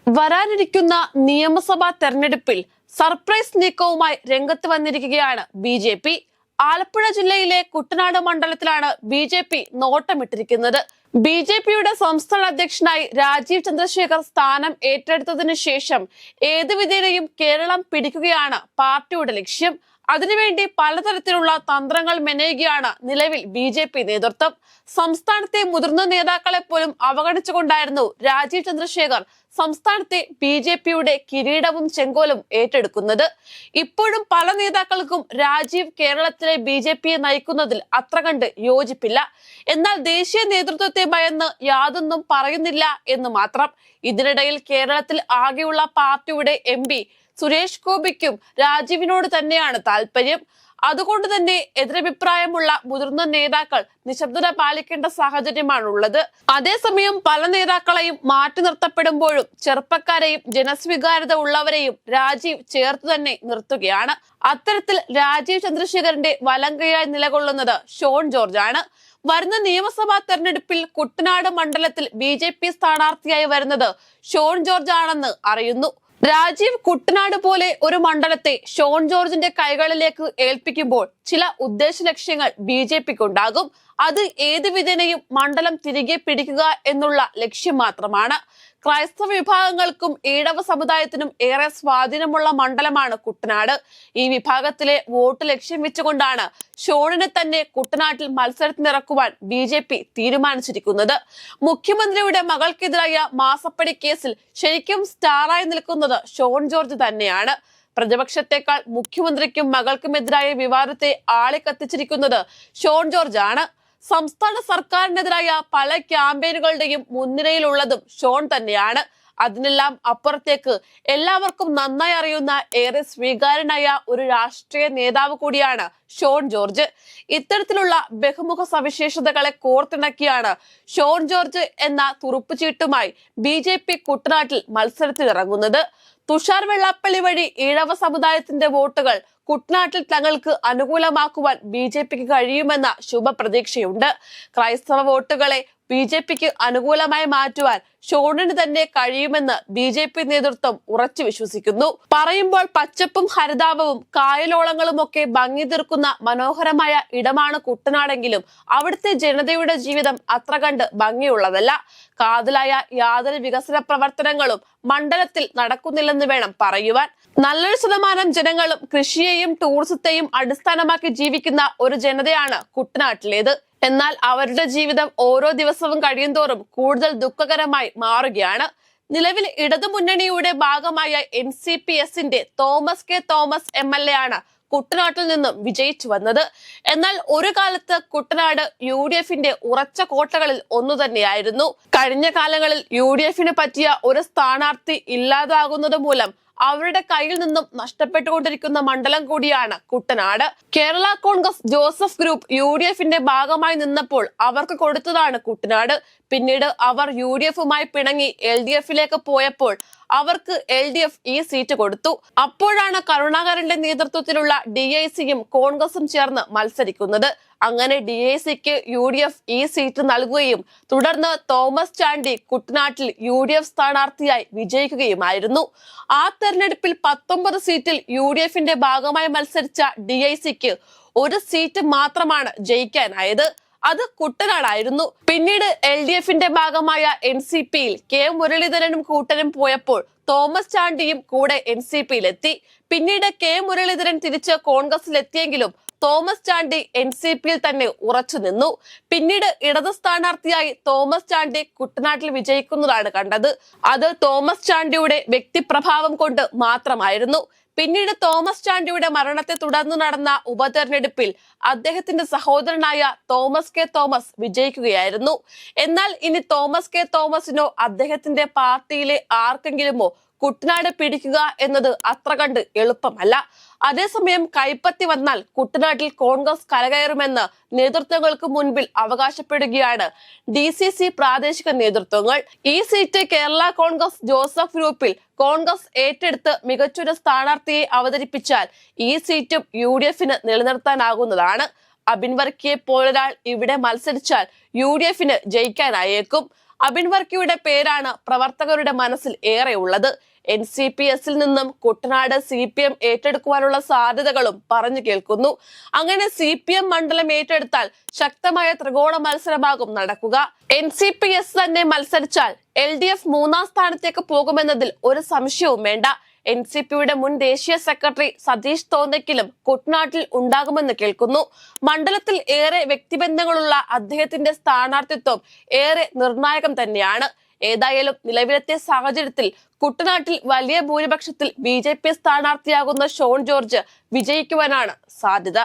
വരാനിരിക്കുന്ന നിയമസഭാ തെരഞ്ഞെടുപ്പിൽ സർപ്രൈസ് നീക്കവുമായി രംഗത്ത് വന്നിരിക്കുകയാണ് ബി. ആലപ്പുഴ ജില്ലയിലെ കുട്ടനാട് മണ്ഡലത്തിലാണ് ബി നോട്ടമിട്ടിരിക്കുന്നത്. ബിയുടെ സംസ്ഥാന അധ്യക്ഷനായി രാജീവ് ചന്ദ്രശേഖർ സ്ഥാനം ഏറ്റെടുത്തതിനു ശേഷം ഏതുവിധേനയും കേരളം പിടിക്കുകയാണ് പാർട്ടിയുടെ ലക്ഷ്യം. അതിനുവേണ്ടി പലതരത്തിലുള്ള തന്ത്രങ്ങൾ മെനയുകയാണ് നിലവിൽ ബി നേതൃത്വം. സംസ്ഥാനത്തെ മുതിർന്ന നേതാക്കളെ പോലും അവഗണിച്ചുകൊണ്ടായിരുന്നു രാജീവ് ചന്ദ്രശേഖർ സംസ്ഥാനത്തെ ബിയുടെ കിരീടവും ചെങ്കോലും ഏറ്റെടുക്കുന്നത്. ഇപ്പോഴും പല നേതാക്കൾക്കും രാജീവ് കേരളത്തിലെ ബിയെ നയിക്കുന്നതിൽ അത്ര കണ്ട് യോജിപ്പില്ല. എന്നാൽ ദേശീയ നേതൃത്വത്തെ ഭയന്ന് യാതൊന്നും പറയുന്നില്ല എന്ന് മാത്രം. ഇതിനിടയിൽ കേരളത്തിൽ ആകെയുള്ള പാർട്ടിയുടെ MP സുരേഷ് ഗോപിക്കും രാജീവിനോട് തന്നെയാണ് താല്പര്യം. അതുകൊണ്ട് തന്നെ എതിരഭിപ്രായമുള്ള മുതിർന്ന നേതാക്കൾ നിശബ്ദത പാലിക്കേണ്ട സാഹചര്യമാണുള്ളത്. അതേസമയം പല നേതാക്കളെയും മാറ്റി നിർത്തപ്പെടുമ്പോഴും ചെറുപ്പക്കാരെയും ജനസ്വീകാര്യത ഉള്ളവരെയും രാജീവ് ചേർത്ത് തന്നെ നിർത്തുകയാണ്. അത്തരത്തിൽ രാജീവ് ചന്ദ്രശേഖരന്റെ വലങ്കയായി നിലകൊള്ളുന്നത് ഷോൺ ജോർജ് ആണ്. വരുന്ന നിയമസഭാ തെരഞ്ഞെടുപ്പിൽ കുട്ടനാട് മണ്ഡലത്തിൽ ബി സ്ഥാനാർത്ഥിയായി വരുന്നത് ഷോൺ ജോർജ് ആണെന്ന് അറിയുന്നു. രാജീവ് കുട്ടനാട് പോലെ ഒരു മണ്ഡലത്തെ ഷോൺ ജോർജിന്റെ കൈകളിലേക്ക് ഏൽപ്പിക്കുമ്പോൾ ചില ഉദ്ദേശ ലക്ഷ്യങ്ങൾ ബിജെപിക്കുണ്ടാകും. അത് ഏത് വിധേനയും മണ്ഡലം തിരികെ പിടിക്കുക എന്നുള്ള ലക്ഷ്യം മാത്രമാണ്. ക്രൈസ്തവ വിഭാഗങ്ങൾക്കും ഈഴവ സമുദായത്തിനും ഏറെ സ്വാധീനമുള്ള മണ്ഡലമാണ് കുട്ടനാട്. ഈ വിഭാഗത്തിലെ വോട്ട് ലക്ഷ്യം വെച്ചുകൊണ്ടാണ് ഷോണിനെ തന്നെ കുട്ടനാട്ടിൽ മത്സരത്തിനിറക്കുവാൻ ബി തീരുമാനിച്ചിരിക്കുന്നത്. മുഖ്യമന്ത്രിയുടെ മകൾക്കെതിരായ മാസപ്പടി കേസിൽ ശരിക്കും സ്റ്റാറായി നിൽക്കുന്നത് ഷോൺ ജോർജ് തന്നെയാണ്. പ്രതിപക്ഷത്തെക്കാൾ മുഖ്യമന്ത്രിക്കും മകൾക്കുമെതിരായ വിവാദത്തെ ആളിക്കത്തിച്ചിരിക്കുന്നത് ഷോൺ ജോർജ് ആണ്. സംസ്ഥാന സർക്കാരിനെതിരായ പല ക്യാമ്പയിനുകളുടെയും മുൻനിരയിലുള്ളതും ഷോൺ തന്നെയാണ്. അതിനെല്ലാം അപ്പുറത്തേക്ക് എല്ലാവർക്കും നന്നായി അറിയുന്ന ഏറെ സ്വീകാര്യനായ ഒരു രാഷ്ട്രീയ നേതാവ് കൂടിയാണ് ഷോൺ ജോർജ്. ഇത്തരത്തിലുള്ള ബഹുമുഖ സവിശേഷതകളെ കോർത്തിണക്കിയാണ് ഷോൺ ജോർജ് എന്ന തുറുപ്പുചീട്ടുമായി ബി കുട്ടനാട്ടിൽ മത്സരത്തിനിറങ്ങുന്നത്. തുഷാർ വെള്ളാപ്പള്ളി വഴി ഈഴവ സമുദായത്തിന്റെ വോട്ടുകൾ കുട്ടനാട്ടിൽ തങ്ങൾക്ക് അനുകൂലമാക്കുവാൻ ബിജെപിക്ക് കഴിയുമെന്ന ശുഭപ്രതീക്ഷയുണ്ട്. ക്രൈസ്തവ വോട്ടുകളെ ബിജെപിക്ക് അനുകൂലമായി മാറ്റുവാൻ ഷോണിന് തന്നെ കഴിയുമെന്ന് ബി നേതൃത്വം ഉറച്ചു വിശ്വസിക്കുന്നു. പറയുമ്പോൾ പച്ചപ്പും ഹരിതാപവും കായലോളങ്ങളും ഒക്കെ ഭംഗി തീർക്കുന്ന മനോഹരമായ ഇടമാണ് കുട്ടനാടെങ്കിലും അവിടുത്തെ ജനതയുടെ ജീവിതം അത്ര കണ്ട് ഭംഗിയുള്ളതല്ല. കാതലായ യാതൊരു വികസന പ്രവർത്തനങ്ങളും മണ്ഡലത്തിൽ നടക്കുന്നില്ലെന്ന് വേണം പറയുവാൻ. നല്ലൊരു ശതമാനം ജനങ്ങളും കൃഷിയെയും ടൂറിസത്തെയും അടിസ്ഥാനമാക്കി ജീവിക്കുന്ന ഒരു ജനതയാണ് കുട്ടനാട്ടിലേത്. എന്നാൽ അവരുടെ ജീവിതം ഓരോ ദിവസവും കഴിയുന്തോറും കൂടുതൽ ദുഃഖകരമായി മാറുകയാണ്. നിലവിൽ ഇടതുമുന്നണിയുടെ ഭാഗമായ NCPSന്റെ തോമസ് കെ തോമസ് MLA ആണ് കുട്ടനാട്ടിൽ നിന്നും വിജയിച്ചു വന്നത്. എന്നാൽ ഒരു കാലത്ത് കുട്ടനാട് UDFന്റെ ഉറച്ച കോട്ടകളിൽ ഒന്നു തന്നെയായിരുന്നു. കഴിഞ്ഞ കാലങ്ങളിൽ UDFന് പറ്റിയ ഒരു സ്ഥാനാർത്ഥി ഇല്ലാതാകുന്നത് മൂലം അവരുടെ കയ്യിൽ നിന്നും നഷ്ടപ്പെട്ടുകൊണ്ടിരിക്കുന്ന മണ്ഡലം കൂടിയാണ് കുട്ടനാട്. കേരള കോൺഗ്രസ് ജോസഫ് ഗ്രൂപ്പ് UDFന്റെ ഭാഗമായി നിന്നപ്പോൾ അവർക്ക് കൊടുത്തതാണ് കുട്ടനാട്. പിന്നീട് അവർ UDFുമായി പിണങ്ങി LDFിലേക്ക് പോയപ്പോൾ അവർക്ക് LDF ഈ സീറ്റ് കൊടുത്തു. അപ്പോഴാണ് കരുണാകരന്റെ നേതൃത്വത്തിലുള്ള DICയും കോൺഗ്രസും ചേർന്ന് മത്സരിക്കുന്നത്. അങ്ങനെ DICക്ക് UDF ഈ സീറ്റ് നൽകുകയും തുടർന്ന് തോമസ് ചാണ്ടി കുട്ടനാട്ടിൽ UDF സ്ഥാനാർത്ഥിയായി വിജയിക്കുകയുമായിരുന്നു. ആ തെരഞ്ഞെടുപ്പിൽ 19 സീറ്റിൽ UDFന്റെ ഭാഗമായി മത്സരിച്ച DICക്ക് ഒരു സീറ്റ് മാത്രമാണ് ജയിക്കാനായത്. അത് കുട്ടനാടായിരുന്നു. പിന്നീട് LDFന്റെ ഭാഗമായ NCPയിൽ K മുരളീധരനും കൂട്ടരും പോയപ്പോൾ തോമസ് ചാണ്ടിയും കൂടെ NCPയിലെത്തി. പിന്നീട് K മുരളീധരൻ തിരിച്ച് കോൺഗ്രസിലെത്തിയെങ്കിലും തോമസ് ചാണ്ടി NCPയിൽ തന്നെ ഉറച്ചു നിന്നു. പിന്നീട് ഇടത് സ്ഥാനാർത്ഥിയായി തോമസ് ചാണ്ടി കുട്ടനാട്ടിൽ വിജയിക്കുന്നതാണ് കണ്ടത്. അത് തോമസ് ചാണ്ടിയുടെ വ്യക്തിപ്രഭാവം കൊണ്ട് മാത്രമായിരുന്നു. പിന്നീട് തോമസ് ചാണ്ടിയുടെ മരണത്തെ തുടർന്ന് നടന്ന ഉപതെരഞ്ഞെടുപ്പിൽ അദ്ദേഹത്തിന്റെ സഹോദരനായ തോമസ് കെ തോമസ് വിജയിക്കുകയായിരുന്നു. എന്നാൽ ഇനി തോമസ് കെ തോമസിനോ അദ്ദേഹത്തിന്റെ പാർട്ടിയിലെ ആർക്കെങ്കിലുമോ കുട്ടനാട് പിടിക്കുക എന്നത് അത്ര കണ്ട് എളുപ്പമല്ല. അതേസമയം കൈപ്പത്തി വന്നാൽ കുട്ടനാട്ടിൽ കോൺഗ്രസ് കരകയറുമെന്ന് നേതൃത്വങ്ങൾക്ക് മുൻപിൽ അവകാശപ്പെടുകയാണ് DCC പ്രാദേശിക നേതൃത്വങ്ങൾ. ഈ സീറ്റ് കേരള കോൺഗ്രസ് ജോസഫ് ഗ്രൂപ്പിൽ കോൺഗ്രസ് ഏറ്റെടുത്ത് മികച്ചൊരു സ്ഥാനാർത്ഥിയെ അവതരിപ്പിച്ചാൽ ഈ സീറ്റും UDFന് നിലനിർത്താനാകുന്നതാണ്. അബിൻ വർക്കിയെ പോലൊരാൾ ഇവിടെ മത്സരിച്ചാൽ UDFന് ജയിക്കാനായേക്കും. അബിൻ വർക്കിയുടെ പേരാണ് പ്രവർത്തകരുടെ മനസ്സിൽ ഏറെ ഉള്ളത്. NCPS-ൽ നിന്നും കുട്ടനാട് CPM ഏറ്റെടുക്കുവാനുള്ള സാധ്യതകളും പറഞ്ഞു കേൾക്കുന്നു. അങ്ങനെ CPM മണ്ഡലം ഏറ്റെടുത്താൽ ശക്തമായ ത്രികോണ മത്സരമാകും നടക്കുക. NCPS തന്നെ മത്സരിച്ചാൽ LDF 3-ാം സ്ഥാനത്തേക്ക് പോകുമെന്നതിൽ ഒരു സംശയവും വേണ്ട. NCPയുടെ മുൻ ദേശീയ സെക്രട്ടറി സതീഷ് തോന്നയ്ക്കലും കുട്ടനാട്ടിൽ ഉണ്ടാകുമെന്ന് കേൾക്കുന്നു. മണ്ഡലത്തിൽ ഏറെ വ്യക്തിബന്ധങ്ങളുള്ള അദ്ദേഹത്തിന്റെ സ്ഥാനാർത്ഥിത്വം ഏറെ നിർണായകം തന്നെയാണ്. ഏതായാലും നിലവിലത്തെ സാഹചര്യത്തിൽ കുട്ടനാട്ടിൽ വലിയ ഭൂരിപക്ഷത്തിൽ BJP സ്ഥാനാർത്ഥിയാകുന്ന ഷോൺ ജോർജ് വിജയിക്കുവാനാണ് സാധ്യത.